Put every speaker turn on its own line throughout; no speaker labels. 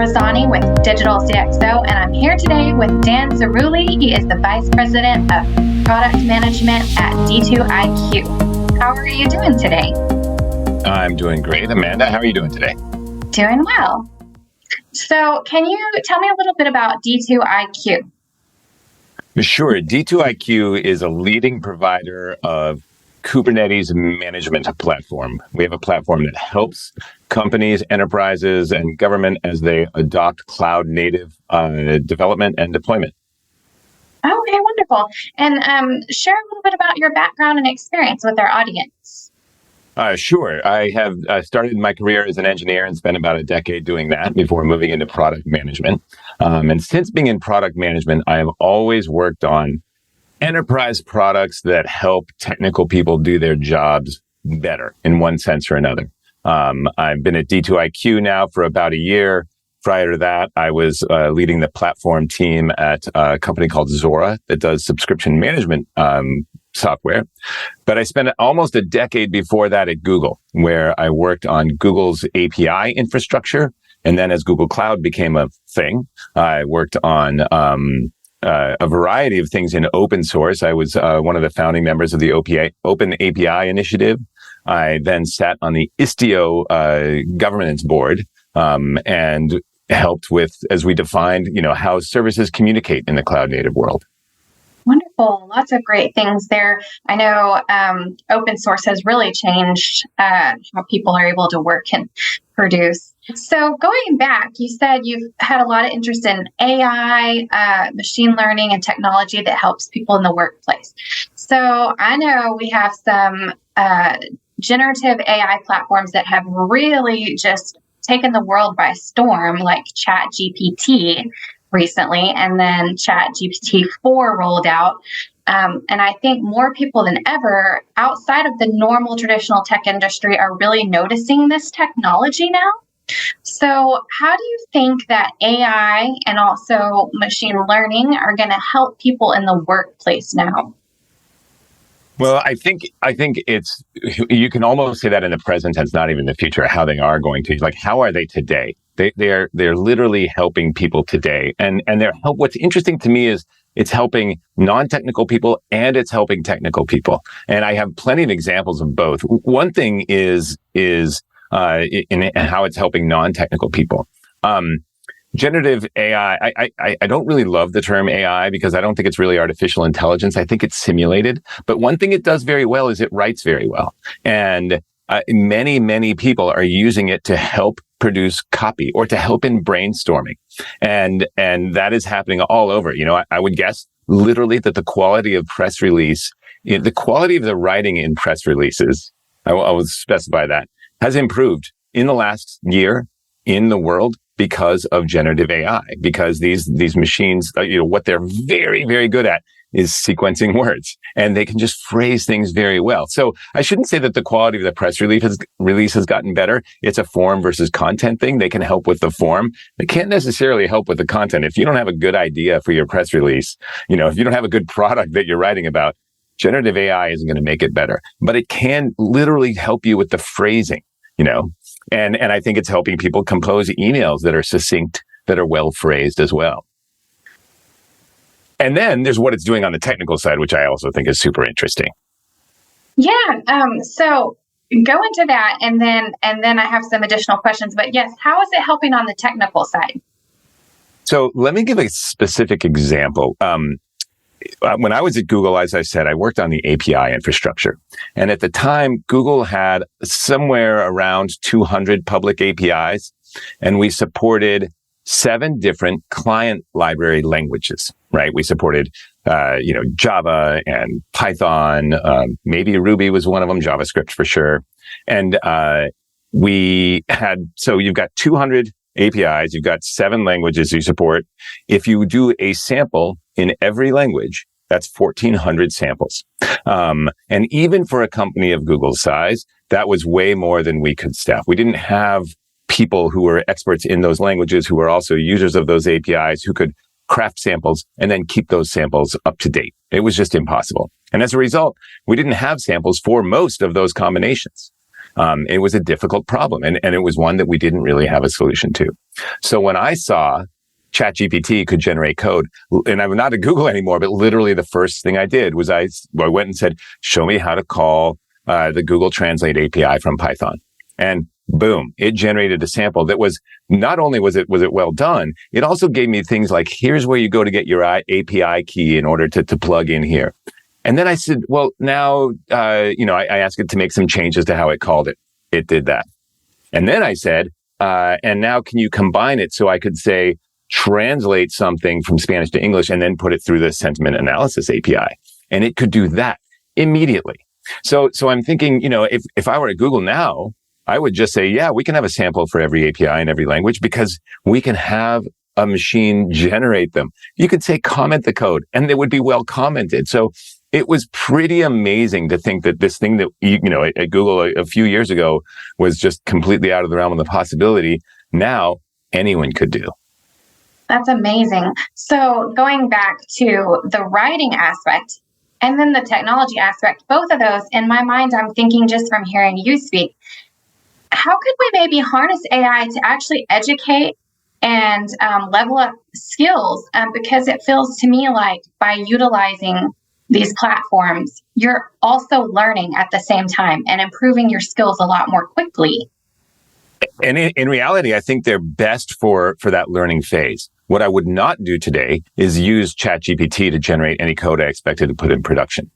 Razani with Digital CxO, and I'm here today with Dan Ciruli. He is the Vice President of Product Management at D2IQ. How are you doing today?
I'm doing great. Amanda, how are you doing today?
Doing well. So can you tell me a little bit about D2IQ?
Sure. D2IQ is a leading provider of Kubernetes management platform. We have a platform that helps companies, enterprises, and government as they adopt cloud native development and deployment.
Okay, wonderful. And share a little bit about your background and experience with our audience.
Sure. I have started my career as an engineer and spent about a decade doing that before moving into product management. And since being in product management, I have always worked on enterprise products that help technical people do their jobs better in one sense or another. I've been at D2IQ now for about a year. Prior to that, I was leading the platform team at a company called Zora that does subscription management software. But I spent almost a decade before that at Google, where I worked on Google's API infrastructure. And then as Google Cloud became a thing, I worked on a variety of things in open source. I was one of the founding members of the Open API initiative. I then sat on the Istio governance board and helped with, as we defined, how services communicate in the cloud native world.
Wonderful. Lots of great things there. I know open source has really changed how people are able to work and produce. So going back, you said you've had a lot of interest in AI, machine learning, and technology that helps people in the workplace. So I know we have some generative AI platforms that have really just taken the world by storm, like ChatGPT recently, and then ChatGPT-4 rolled out. And I think more people than ever outside of the normal traditional tech industry are really noticing this technology now. So how do you think that AI and also machine learning are going to help people in the workplace now?
Well, I think it's, you can almost say that in the present tense, not even the future, how they are going to, like, how are they today? They're literally helping people today. And what's interesting to me is it's helping non-technical people and it's helping technical people. And I have plenty of examples of both. One thing is in how it's helping non-technical people. Generative AI, I don't really love the term AI because I don't think it's really artificial intelligence. I think it's simulated. But one thing it does very well is it writes very well. And many people are using it to help produce copy or to help in brainstorming. And that is happening all over. I would guess literally that the quality of press release, the quality of the writing in press releases, I will specify that, has improved in the last year in the world because of generative AI, because these machines, what they're very, very good at is sequencing words, and they can just phrase things very well. So I shouldn't say that the quality of the press release has gotten better. It's a form versus content thing. They can help with the form. They can't necessarily help with the content. If you don't have a good idea for your press release, if you don't have a good product that you're writing about, generative AI isn't going to make it better. But it can literally help you with the phrasing, And I think it's helping people compose emails that are succinct, that are well phrased as well. And then there's what it's doing on the technical side, which I also think is super interesting.
Yeah. So go into that, and then I have some additional questions. But yes, how is it helping on the technical side?
So let me give a specific example. When I was at Google, as I said, I worked on the API infrastructure. And at the time, Google had somewhere around 200 public APIs, and we supported 7 different client library languages, right? We supported, Java and Python, maybe Ruby was one of them, JavaScript for sure. And so you've got 200 APIs, you've got 7 languages you support. If you do a sample in every language, that's 1,400 samples. And even for a company of Google's size, that was way more than we could staff. We didn't have people who were experts in those languages, who were also users of those APIs, who could craft samples and then keep those samples up to date. It was just impossible. And as a result, we didn't have samples for most of those combinations. It was a difficult problem, and it was one that we didn't really have a solution to. So when I saw ChatGPT could generate code, and I'm not at Google anymore, but literally the first thing I did was I went and said, show me how to call the Google Translate API from Python. And boom, it generated a sample that was, not only was it well done, it also gave me things like, here's where you go to get your API key in order to plug in here. And then I said, well, now, I asked it to make some changes to how it called it. It did that. And then I said, and now can you combine it so I could say, translate something from Spanish to English and then put it through the sentiment analysis API. And it could do that immediately. So I'm thinking, if I were at Google now, I would just say, yeah, we can have a sample for every API in every language because we can have a machine generate them. You could say, comment the code, and they would be well commented. So it was pretty amazing to think that this thing that, at Google a few years ago was just completely out of the realm of the possibility. Now anyone could do.
That's amazing. So going back to the writing aspect and then the technology aspect, both of those, in my mind, I'm thinking just from hearing you speak, how could we maybe harness AI to actually educate and level up skills? Because it feels to me like by utilizing these platforms, you're also learning at the same time and improving your skills a lot more quickly.
And in reality, I think they're best for that learning phase. What I would not do today is use ChatGPT to generate any code I expected to put in production.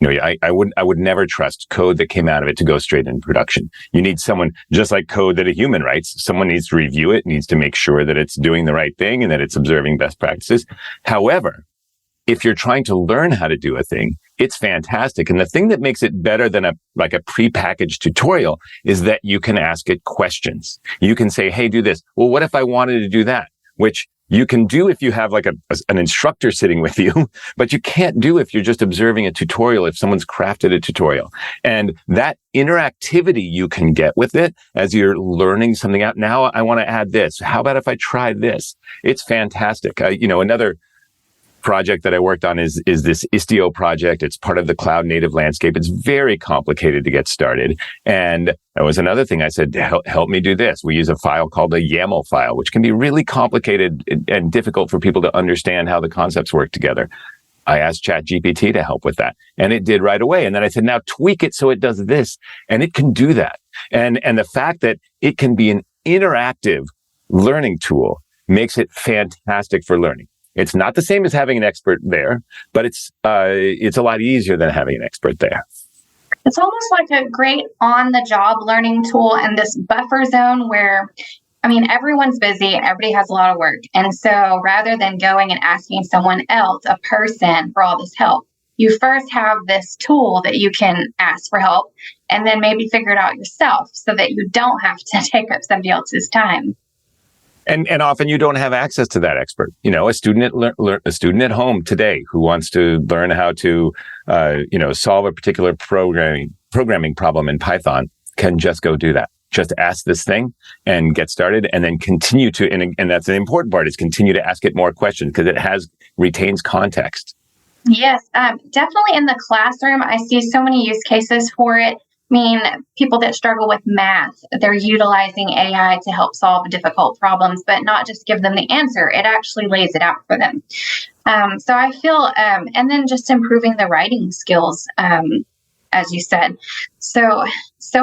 I would never trust code that came out of it to go straight in production. You need someone, just like code that a human writes, someone needs to review it, needs to make sure that it's doing the right thing and that it's observing best practices. However, if you're trying to learn how to do a thing, it's fantastic. And the thing that makes it better than a prepackaged tutorial is that you can ask it questions. You can say, hey, do this. Well, what if I wanted to do that? Which you can do if you have an instructor sitting with you, but you can't do if you're just observing a tutorial, if someone's crafted a tutorial. And that interactivity you can get with it as you're learning something out. Now I want to add this. How about if I try this? It's fantastic. Another project that I worked on is this Istio project. It's part of the cloud native landscape. It's very complicated to get started. And that was another thing I said, help me do this. We use a file called a YAML file, which can be really complicated and difficult for people to understand how the concepts work together. I asked ChatGPT to help with that, and it did right away. And then I said, now tweak it so it does this, and it can do that. And the fact that it can be an interactive learning tool makes it fantastic for learning. It's not the same as having an expert there, but it's a lot easier than having an expert there.
It's almost like a great on-the-job learning tool in this buffer zone where, everyone's busy, everybody has a lot of work. And so rather than going and asking someone else, a person, for all this help, you first have this tool that you can ask for help and then maybe figure it out yourself so that you don't have to take up somebody else's time.
And often you don't have access to that expert. A student at home today who wants to learn how to, solve a particular programming problem in Python can just go do that. Just ask this thing and get started, and then continue to, and that's an important part, is continue to ask it more questions because it retains context.
Yes, definitely in the classroom, I see so many use cases for it. People that struggle with math, they're utilizing AI to help solve difficult problems, but not just give them the answer. It actually lays it out for them. So I feel, and then just improving the writing skills, as you said. So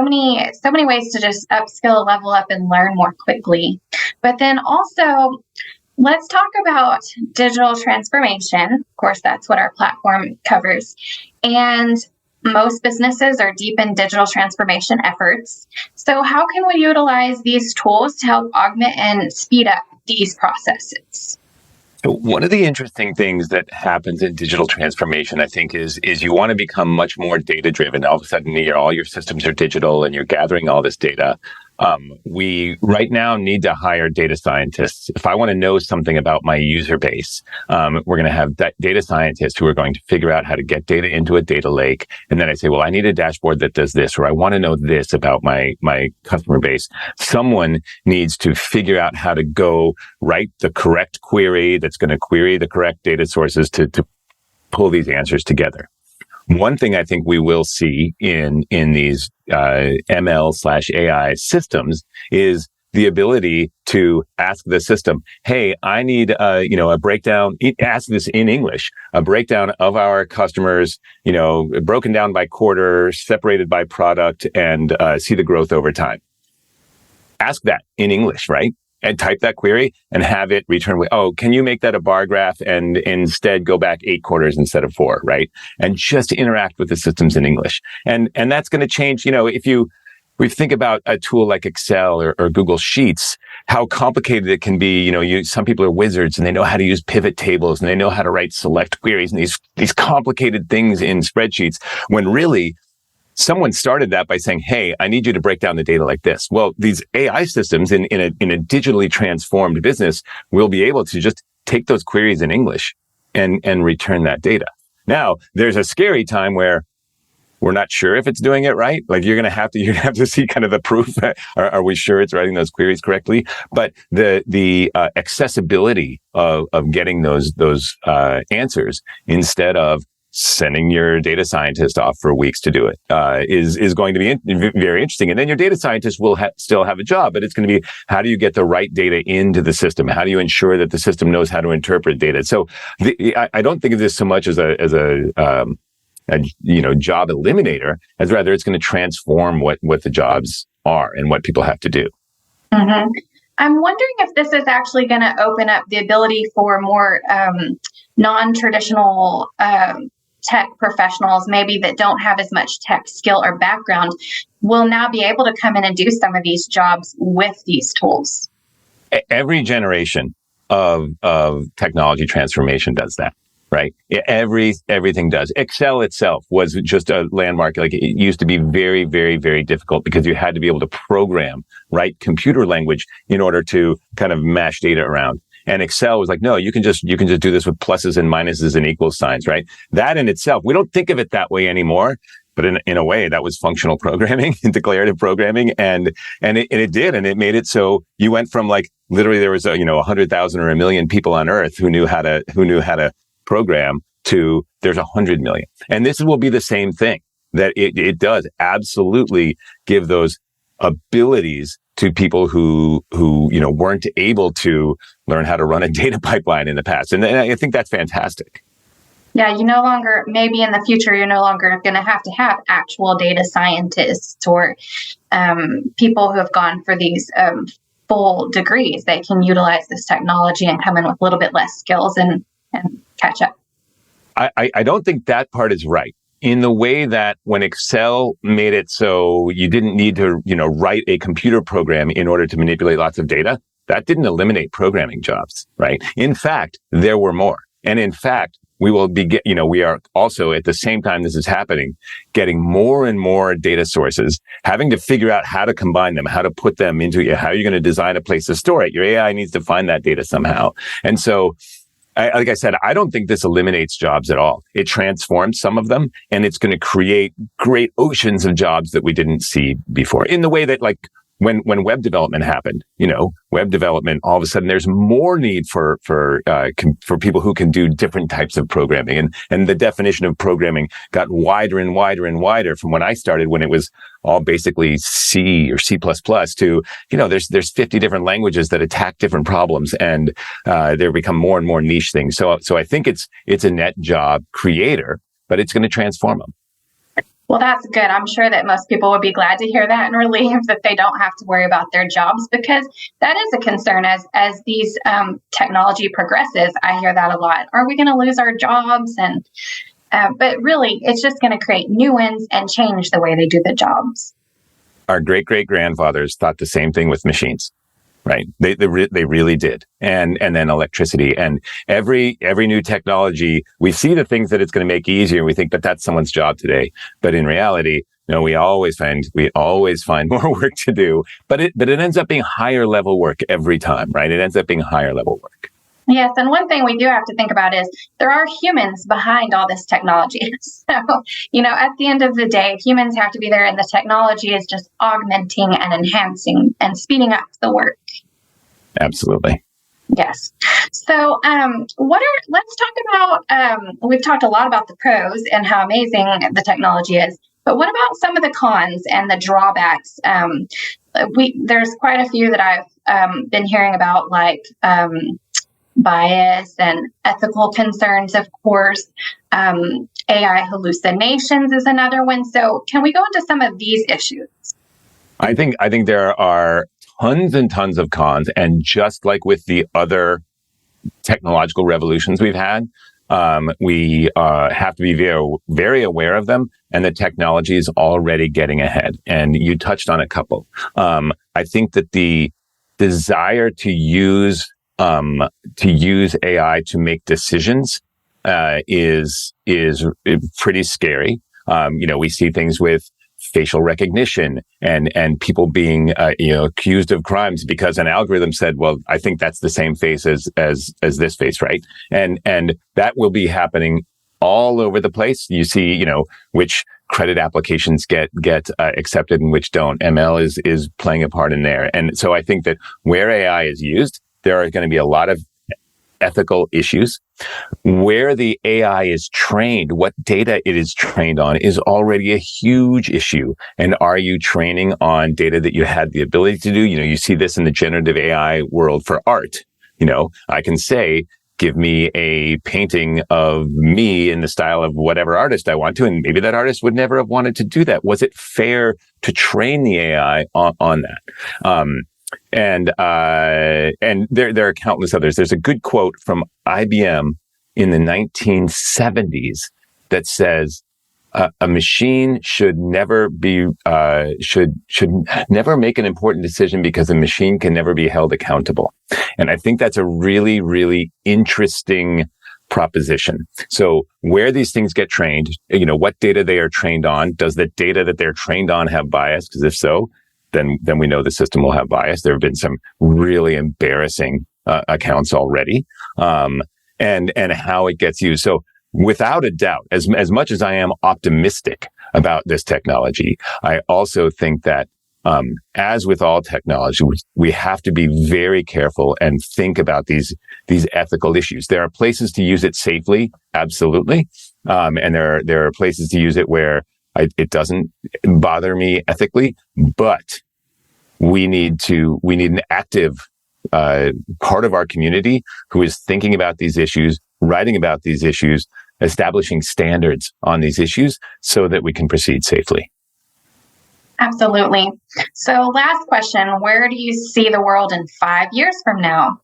many ways to just upskill, level up, and learn more quickly. But then also, let's talk about digital transformation. Of course, that's what our platform covers. And most businesses are deep in digital transformation efforts. So how can we utilize these tools to help augment and speed up these processes?
So one of the interesting things that happens in digital transformation, I think, is you want to become much more data-driven. All of a sudden, all your systems are digital and you're gathering all this data. We right now need to hire data scientists. If I want to know something about my user base, we're going to have data scientists who are going to figure out how to get data into a data lake. And then I say, well, I need a dashboard that does this, or I want to know this about my customer base. Someone needs to figure out how to go write the correct query that's going to query the correct data sources to pull these answers together. One thing I think we will see in these ML/AI systems is the ability to ask the system, "Hey, I need a breakdown." Ask this in English, a breakdown of our customers, broken down by quarter, separated by product, and see the growth over time. Ask that in English, right? And type that query and have it return, "Oh, can you make that a bar graph and instead go back 8 quarters instead of 4, right?" And just interact with the systems in English. And that's going to change, if we think about a tool like Excel or Google Sheets, how complicated it can be. Some people are wizards and they know how to use pivot tables and they know how to write select queries and these complicated things in spreadsheets, when really someone started that by saying, "Hey, I need you to break down the data like this." Well, these AI systems in a digitally transformed business will be able to just take those queries in English and return that data. Now, there's a scary time where we're not sure if it's doing it right. Like you're gonna have to see kind of the proof. Are we sure it's writing those queries correctly? But the accessibility of getting those answers instead of sending your data scientist off for weeks to do it is going to be very interesting. And then your data scientist will still have a job, but it's going to be, how do you get the right data into the system? How do you ensure that the system knows how to interpret data? So I don't think of this so much as a job eliminator, as rather it's going to transform what the jobs are and what people have to do.
Mm-hmm. I'm wondering if this is actually going to open up the ability for more non-traditional tech professionals, maybe that don't have as much tech skill or background, will now be able to come in and do some of these jobs with these tools.
Every generation of technology transformation does that, right? Everything does. Excel itself was just a landmark. Like, it used to be very, very, very difficult because you had to be able to program, write computer language in order to kind of mash data around. And Excel was like, no, you can just do this with pluses and minuses and equal signs, right? That in itself, we don't think of it that way anymore, but in a way that was functional programming and declarative programming. And it did. And it made it so you went from, like, literally there was 100,000 or 1 million people on earth who knew how to program, to there's 100 million. And this will be the same thing, that it does absolutely give those abilities to people who weren't able to learn how to run a data pipeline in the past. And I think that's fantastic.
Yeah, maybe in the future, you're no longer going to have actual data scientists or people who have gone for these full degrees. They can utilize this technology and come in with a little bit less skills and catch up.
I don't think that part is right. In the way that when Excel made it so you didn't need to, write a computer program in order to manipulate lots of data, that didn't eliminate programming jobs, right? In fact, there were more. And in fact, we are also, at the same time this is happening, getting more and more data sources, having to figure out how to combine them, how to put them into, how you're going to design a place to store it. Your AI needs to find that data somehow. And so, like I said, I don't think this eliminates jobs at all. It transforms some of them, and it's going to create great oceans of jobs that we didn't see before. In the way that, like, when web development happened, web development, all of a sudden there's more need for people who can do different types of programming. And the definition of programming got wider and wider and wider from when I started, when it was all basically C or C++ to, there's 50 different languages that attack different problems, and they become more and more niche things. So I think it's a net job creator, but it's going to transform them.
Well, that's good. I'm sure that most people would be glad to hear that and relieved that they don't have to worry about their jobs, because that is a concern as these technology progresses. I hear that a lot. Are we going to lose our jobs? And but really, it's just going to create new ones and change the way they do the jobs.
Our great-great-grandfathers thought the same thing with machines. Right. They really did. And then electricity and every new technology, we see the things that it's going to make easier. And we think that that's someone's job today. But in reality, we always find more work to do. But it ends up being higher level work every time. Right. It ends up being higher level work.
Yes. And one thing we do have to think about is there are humans behind all this technology. So, at the end of the day, humans have to be there, and the technology is just augmenting and enhancing and speeding up the work.
Absolutely.
Yes. So, let's talk about, we've talked a lot about the pros and how amazing the technology is, but what about some of the cons and the drawbacks? There's quite a few that I've been hearing about, like bias and ethical concerns, of course. AI hallucinations is another one. So, can we go into some of these issues?
I think there are tons and tons of cons, and just like with the other technological revolutions we've had, we have to be very, very aware of them, and the technology is already getting ahead. And you touched on a couple. I think that the desire to use AI to make decisions is pretty scary. We see things with facial recognition and people being accused of crimes because an algorithm said, well, I think that's the same face as this face, right? And that will be happening all over the place. You see, which credit applications get accepted and which don't. ML is playing a part in there. And so I think that where AI is used, there are going to be a lot of ethical issues. Where the AI is trained, what data it is trained on is already a huge issue. And are you training on data that you had the ability to do? You see this in the generative AI world for art. I can say, give me a painting of me in the style of whatever artist I want to, and maybe that artist would never have wanted to do that. Was it fair to train the AI on that? And there are countless others. There's a good quote from IBM in the 1970s that says, a machine should never never make an important decision because a machine can never be held accountable. And I think that's a really, really interesting proposition. So where these things get trained, what data they are trained on, does the data that they're trained on have bias? Because if so, then we know the system will have bias. There have been some really embarrassing accounts already, and how it gets used. So without a doubt, as much as I am optimistic about this technology, I also think that as with all technology, we have to be very careful and think about these ethical issues. There are places to use it safely, absolutely, and there are places to use it where it doesn't bother me ethically, but we need an active part of our community who is thinking about these issues, writing about these issues, establishing standards on these issues so that we can proceed safely.
Absolutely. So last question, where do you see the world in 5 years from now?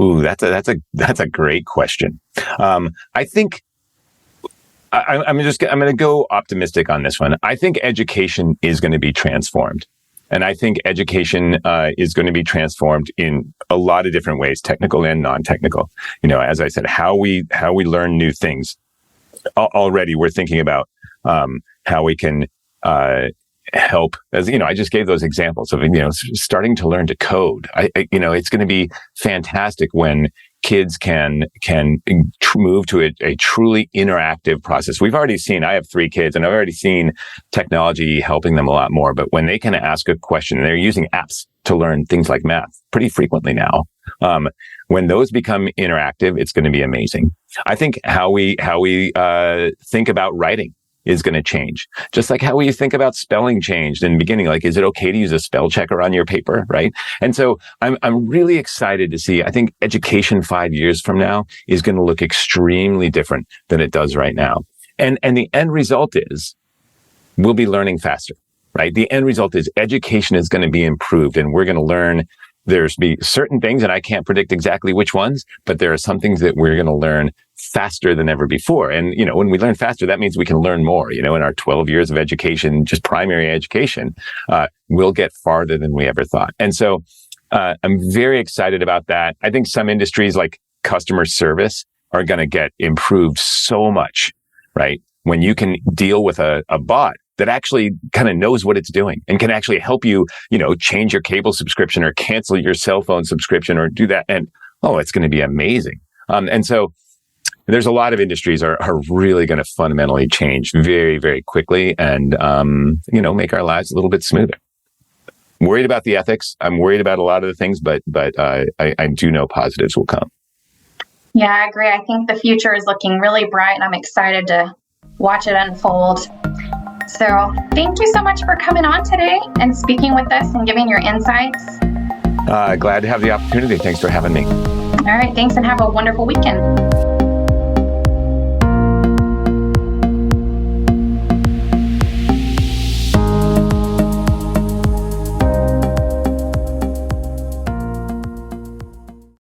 Ooh, that's a great question. I think I'm going to go optimistic on this one. I think education is going to be transformed. And I think education is going to be transformed in a lot of different ways, technical and non-technical. As I said, how we learn new things. Already we're thinking about how we can help. As I just gave those examples of starting to learn to code. It's going to be fantastic when kids can move to a truly interactive process. We've already seen, I have 3 kids, and I've already seen technology helping them a lot more. But when they can ask a question, they're using apps to learn things like math pretty frequently now. When those become interactive, it's going to be amazing. I think how we think about writing is going to change. Just like how we think about spelling changed in the beginning. Like, is it okay to use a spell checker on your paper, right? And so I'm really excited to see, I think education 5 years from now is going to look extremely different than it does right now. And the end result is we'll be learning faster, right? The end result is education is going to be improved, and we're going to learn. There's be certain things, and I can't predict exactly which ones, but there are some things that we're going to learn faster than ever before. And, when we learn faster, that means we can learn more. In our 12 years of education, just primary education, we'll get farther than we ever thought. And so I'm very excited about that. I think some industries like customer service are going to get improved so much, right? When you can deal with a bot that actually kind of knows what it's doing and can actually help you, change your cable subscription or cancel your cell phone subscription or do that. And, it's going to be amazing. And so there's a lot of industries are really going to fundamentally change very, very quickly and, make our lives a little bit smoother. worried about the ethics. I'm worried about a lot of the things, but I do know positives will come.
Yeah, I agree. I think the future is looking really bright, and I'm excited to watch it unfold. So thank you so much for coming on today and speaking with us and giving your insights.
Glad to have the opportunity. Thanks for having me.
All right. Thanks, and have a wonderful weekend.